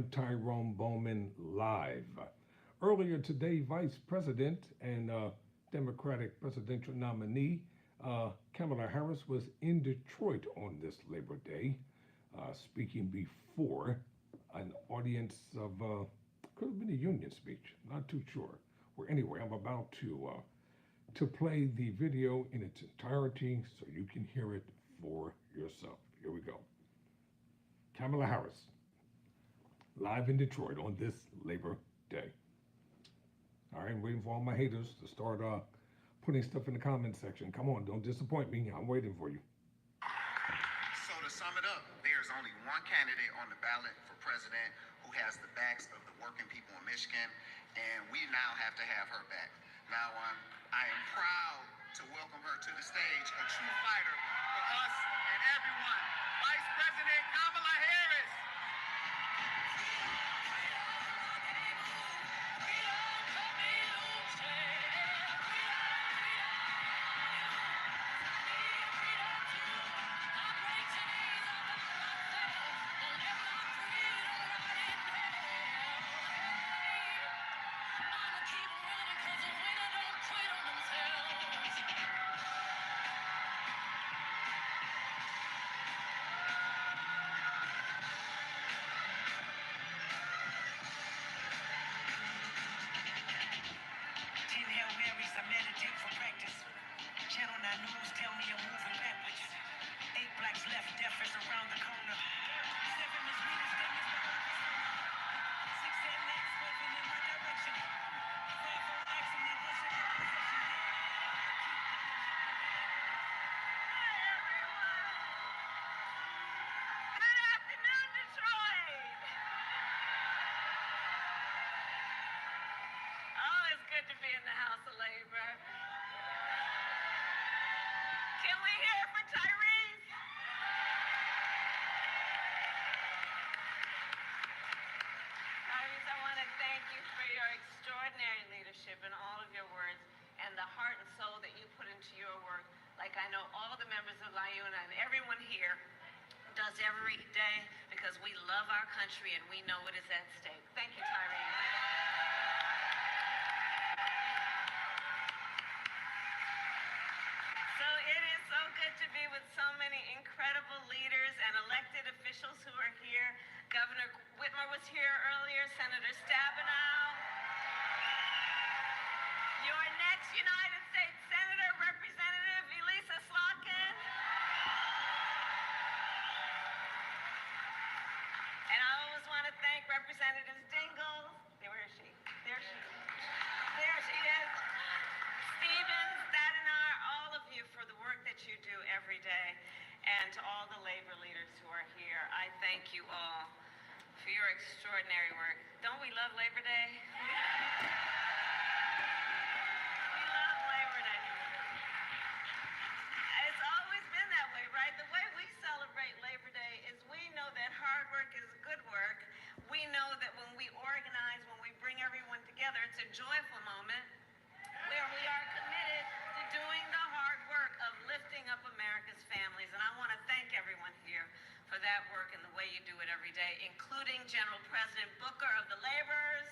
Tyrone Bowman live. Earlier today, Vice President and Democratic presidential nominee Kamala Harris was in Detroit on this Labor Day, speaking before an audience of, could have been a union speech, not too sure. Well, anyway, I'm about to play the video in its entirety so you can hear it for yourself. Here we go. Kamala Harris, live in Detroit on this Labor Day. All right, I'm waiting for all my haters to start putting stuff in the comment section. Come on, don't disappoint me. I'm waiting for you. So to sum it up, there's only one candidate on the ballot for president who has the backs of the working people in Michigan, and we now have to have her back. Now, I am proud to welcome her to the stage, a true fighter for us and everyone, Vice President Kamala Harris. And all of your words and the heart and soul that you put into your work, like I know all the members of LIUNA and everyone here does every day, because we love our country and we know what is at stake. Thank you, Tyrone. So it is so good to be with so many incredible leaders and elected officials who are here. Governor Whitmer was here earlier, Senator Stabenow. Your next United States Senator, Representative Elisa Slotkin. And I always want to thank Representatives Dingell. Where is she? There she is. Stevens, Stadiner, all of you for the work that you do every day. And to all the labor leaders who are here, I thank you all for your extraordinary work. Don't we love Labor Day? Right? The way we celebrate Labor Day is we know that hard work is good work. We know that when we organize, when we bring everyone together, it's a joyful moment where we are committed to doing the hard work of lifting up America's families. And I want to thank everyone here for that work and the way you do it every day, including General President Booker of the Laborers,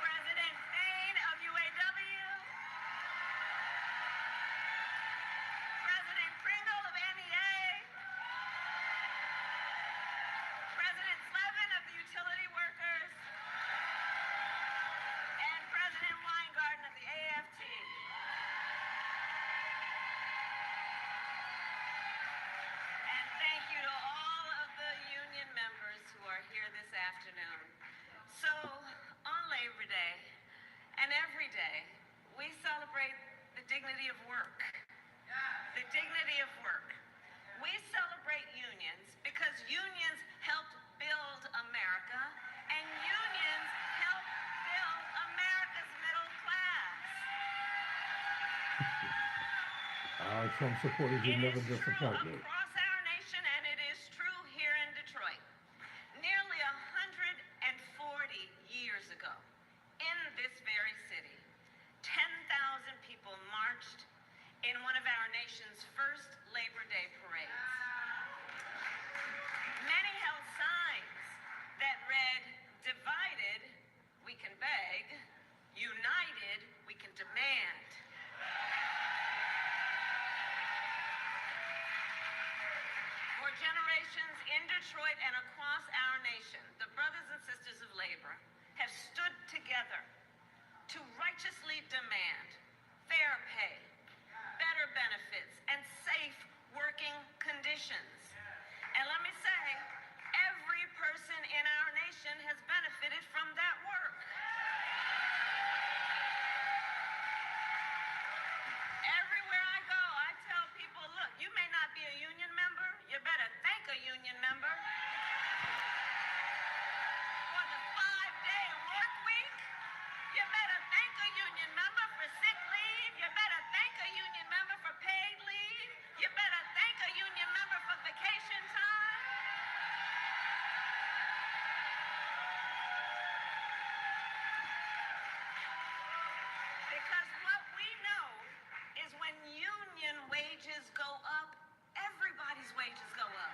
President Payne of UAW, President Pringle of NEA, President Slevin of the Utility Workers, and President Weingarten of the AFT. And thank you to all of the union members who are here this afternoon. So, on Labor Day, and every day, we celebrate the dignity of work. The dignity of work. We celebrate unions because unions helped build America, and unions help build America's middle class. Our Trump supporters will never disappoint me. Across our nation, and it is true here in Detroit. Nearly 140 years ago, in this very city, 10,000 people marched in one of our nation's first Labor Day parades. generations in Detroit and across our nation, the brothers and sisters of labor have stood together to righteously demand fair pay, better benefits, and safe working conditions. And let me say, every person in our nation has benefited from that work. Everywhere I go, I tell people, look, you may not be a union member, you better thank a union member for the 5-day work week. You better thank a union member for sick leave. You better thank a union member for paid leave. You better thank a union member for vacation time. Because what we know is when union wages go up, everybody's wages go up.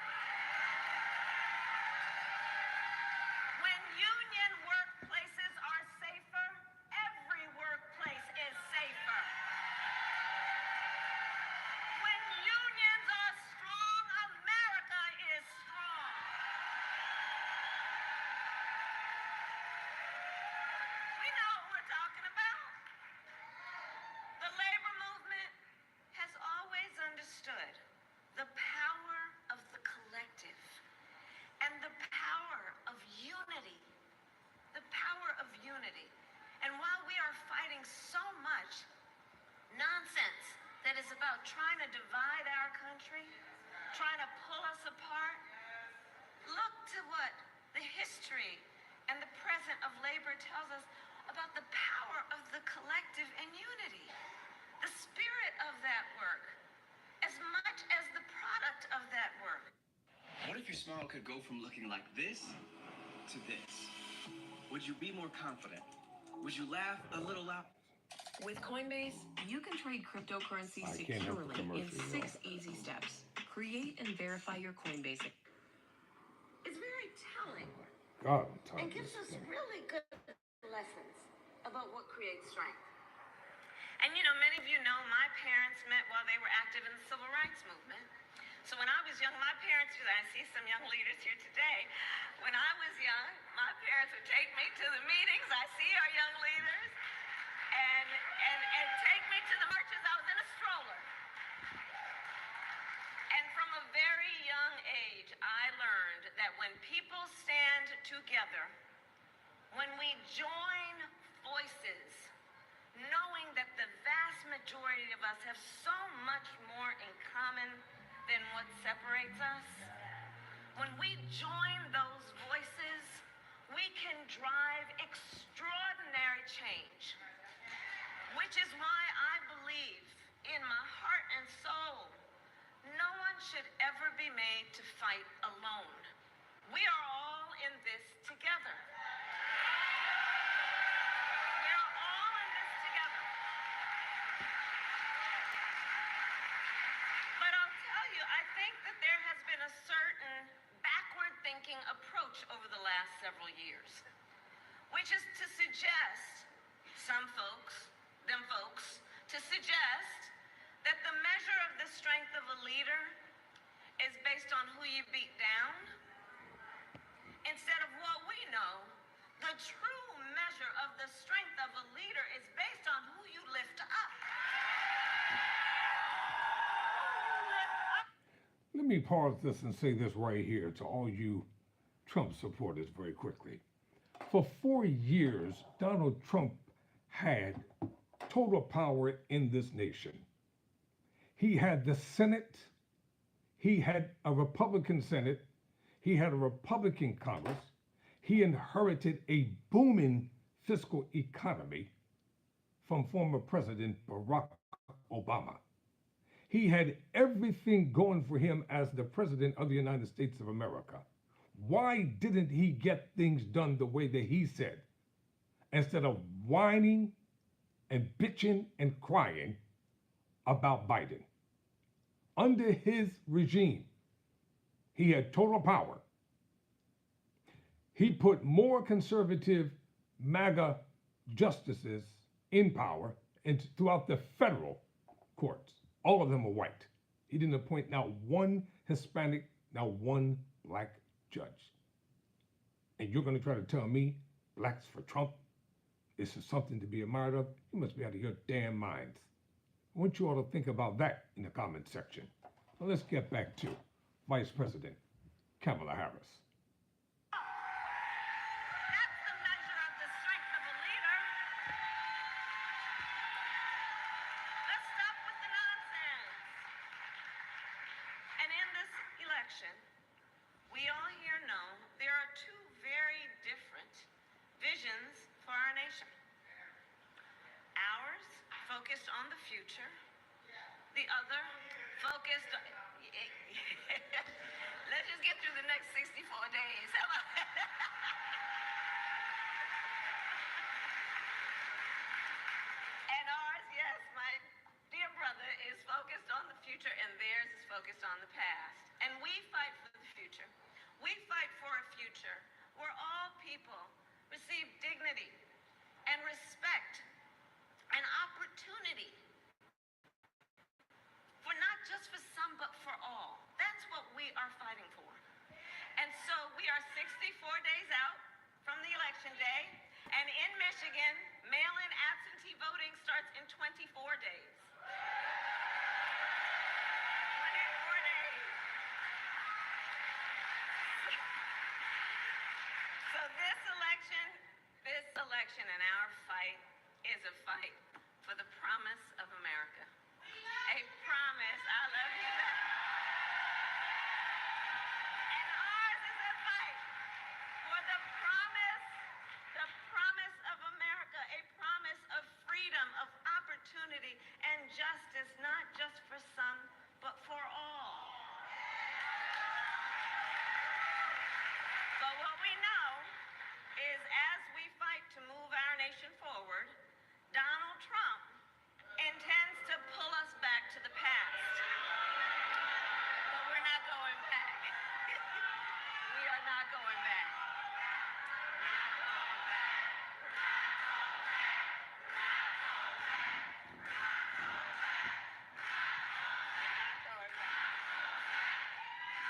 When union workplaces are safer, every workplace is safer. When unions are strong, America is strong. We know what we're talking about. The labor movement has always understood the power of the collective and the power of unity. The power of unity. And while we are fighting so much nonsense that is about trying to divide our country, trying to pull us apart, look to what the history and the present of labor tells us about the power of the collective and unity. The spirit of that work, as much as the product of that work. What if your smile could go from looking like this to this? Would you be more confident? Would you laugh a little loud? With Coinbase, you can trade cryptocurrency I can't help the securely in commercial, 6 easy steps. Create and verify your Coinbase. It's very telling God, Tom, and gives us really good lessons about what creates strength. And you know, many of you know my parents met while they were active in the civil rights movement. So when I was young, my parents, I see some young leaders here today. When I was young, my parents would take me to the meetings. I see our young leaders and take me to the marches. I was in a stroller. And from a very young age, I learned that when people stand together, when we join voices, knowing that the vast majority of us have so much more in common than what separates us, when we join those voices, we can drive extraordinary change, which is why I believe in my heart and soul, no one should ever be made to fight alone. We are all in this together. We are all in this together. But I'll tell you, I think that there has been a certain backward-thinking approach over the last several years, which is to suggest, some folks, to suggest that the measure of the strength of a leader is based on who you beat down, instead of what we know, the true measure of the strength of a leader is based on who you lift up. Let me pause this and say this right here to all you Trump supporters very quickly. For 4 years, Donald Trump had total power in this nation. He had the Senate, he had a Republican Senate, he had a Republican Congress, he inherited a booming fiscal economy from former President Barack Obama. He had everything going for him as the President of the United States of America. Why didn't he get things done the way that he said? Instead of whining and bitching and crying about Biden. Under his regime, he had total power. He put more conservative MAGA justices in power and throughout the federal courts. All of them were white. He didn't appoint not one Hispanic Not one black judge. And you're going to try to tell me blacks for Trump? This is something to be admired of? You must be out of your damn minds. I want you all to think about that in the comment section. So let's get back to Vice President Kamala Harris. That's the measure of the strength of a leader. Let's stop with the nonsense. And in this election, we all here know there are two very different visions for our nation. Ours focused on the future, the other focused on... Let's just get through the next 64 days. How about that? And ours, yes, my dear brother, is focused on the future, and theirs is focused on the past. And we fight for the future. We fight for a future where all people receive dignity and respect and opportunity for not just for some, but for all. That's what we are fighting for. And so we are 64 days out from the election day, and in Michigan, mail-in absentee voting starts in 24 days. 24 days. So this election and our fight is a fight for the promise of America. A promise. I love you. And ours is a fight for the promise of America, a promise of freedom, of opportunity, and justice, not just for some, but for all. But what we know is as we fight to move our nation forward, Donald Trump intends to pull us back to the past. But we're not going back. We are not going back.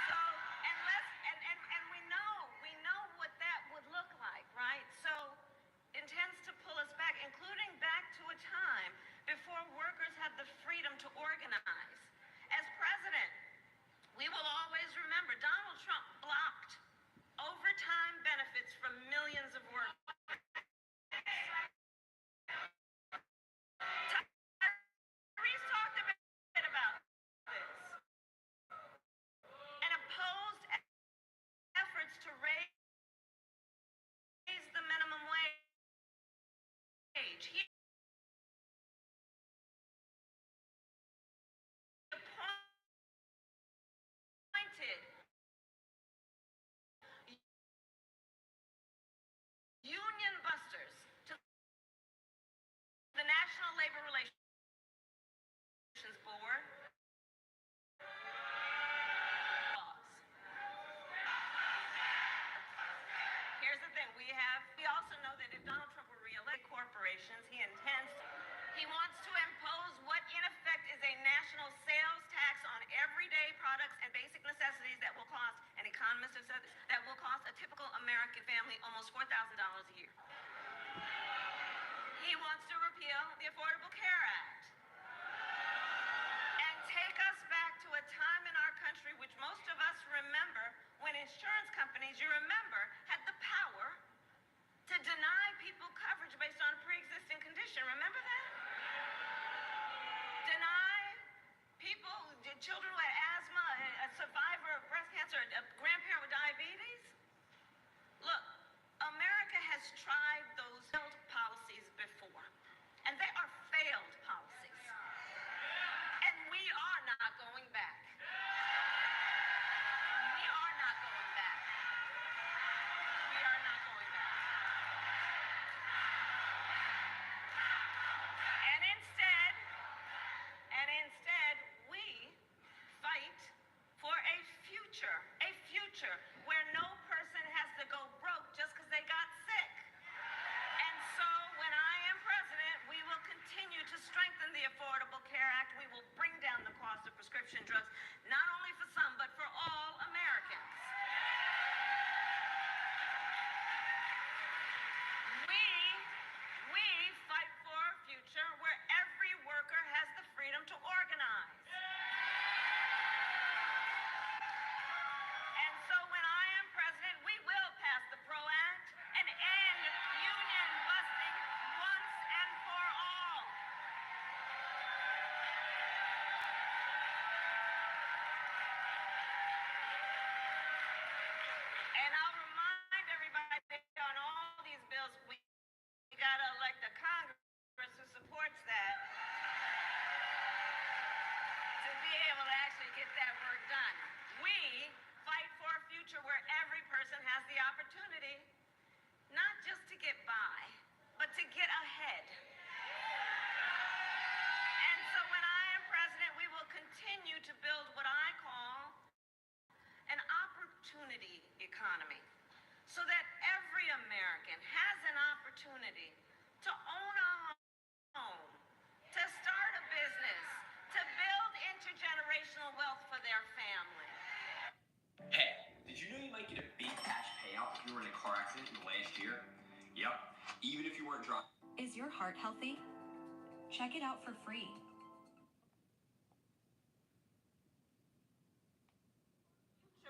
So, and we know what that would look like, right? So, intends to pull us back, including back to a time before workers had the freedom to organize. As president, we will always remember Donald Trump blocked overtime benefits from millions of workers. Tyrese talked a bit about this and opposed efforts to raise the minimum wage. He appointed union busters to the National Labor Relations Board. Here's the thing, we also know that if Donald Trump were reelected, corporations, he wants to impose what in effect is a national sales tax on everyday products and basic necessities that will cost, an economist has said this, that will cost a typical American family almost $4,000 a year. He wants to repeal the Affordable Care Act and take us back to a time in our country which most of us remember when insurance companies, you remember, had the power to deny people coverage based on a pre-existing condition. Remember that? Deny people, children who had asthma, a survivor of breast cancer, a grandparent with diabetes. Look, America has tried those failed policies before, and they are failed policies. And we are not going back. We get that work done. We fight for a future where every person has the opportunity not just to get by, but to get ahead. And so when I am president, we will continue to build what I call an opportunity economy, so that every American has an opportunity to own a home, to start a business, to build intergenerational wealth for their family. Hey, did you know you might get a big cash payout if you were in a car accident in the last year? Yep, even if you weren't driving. Is your heart healthy? Check it out for free.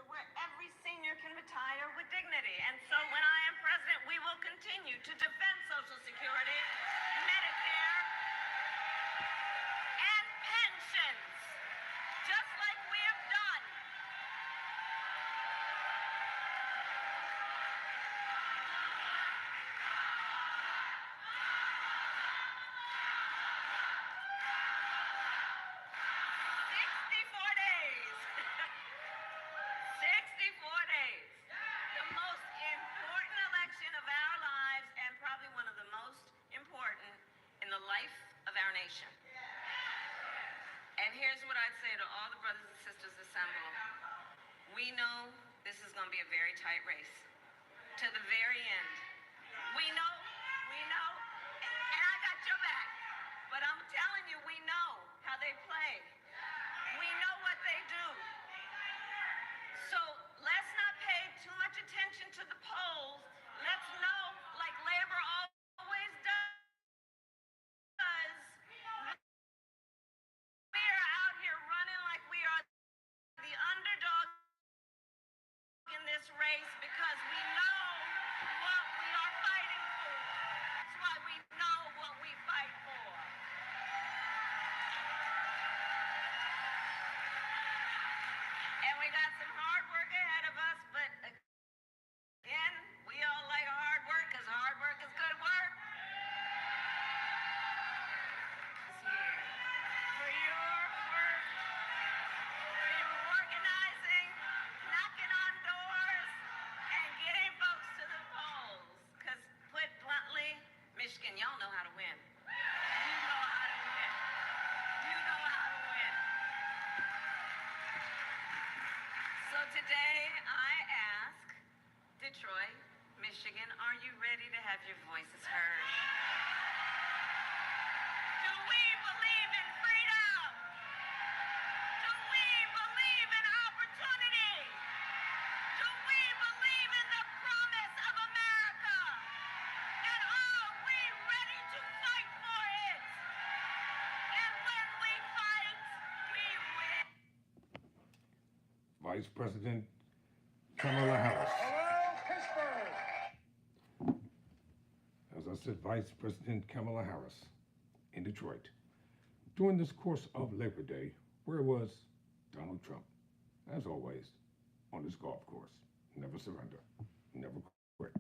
Where every senior can retire with dignity. And so when I am president, we will continue to defend Social Security, Medicare, and pensions, just like we have done. The most important election of our lives, and probably one of the most important in the life of our nation. And here's what I'd say to all the brothers and sisters assembled. We know this is going to be a very tight race, to the very end. We know, and I got your back, but I'm telling you, we know how they play. We know what they do. So let's not pay too much attention to the polls. Let's know, like labor always does, we are out here running like we are the underdog in this race because we know what we are fighting for. That's why we know what we fight for. And we got some hard work ahead of us, but again, we all like hard work because hard work is good work. For your work, for your organizing, knocking on doors, and getting folks to the polls. Because put bluntly, Michigan, y'all know how to win. You know how to win. You know how to win. So today I ask Detroit, Michigan, are you ready to have your voices heard? Do we believe in freedom? Do we believe in opportunity? Do we believe in the promise of America? And are we ready to fight for it? And when we fight, we win. Vice President Kamala Harris. As I said, Vice President Kamala Harris in Detroit. During this course of Labor Day, where was Donald Trump? As always, on this golf course. Never surrender, never quit.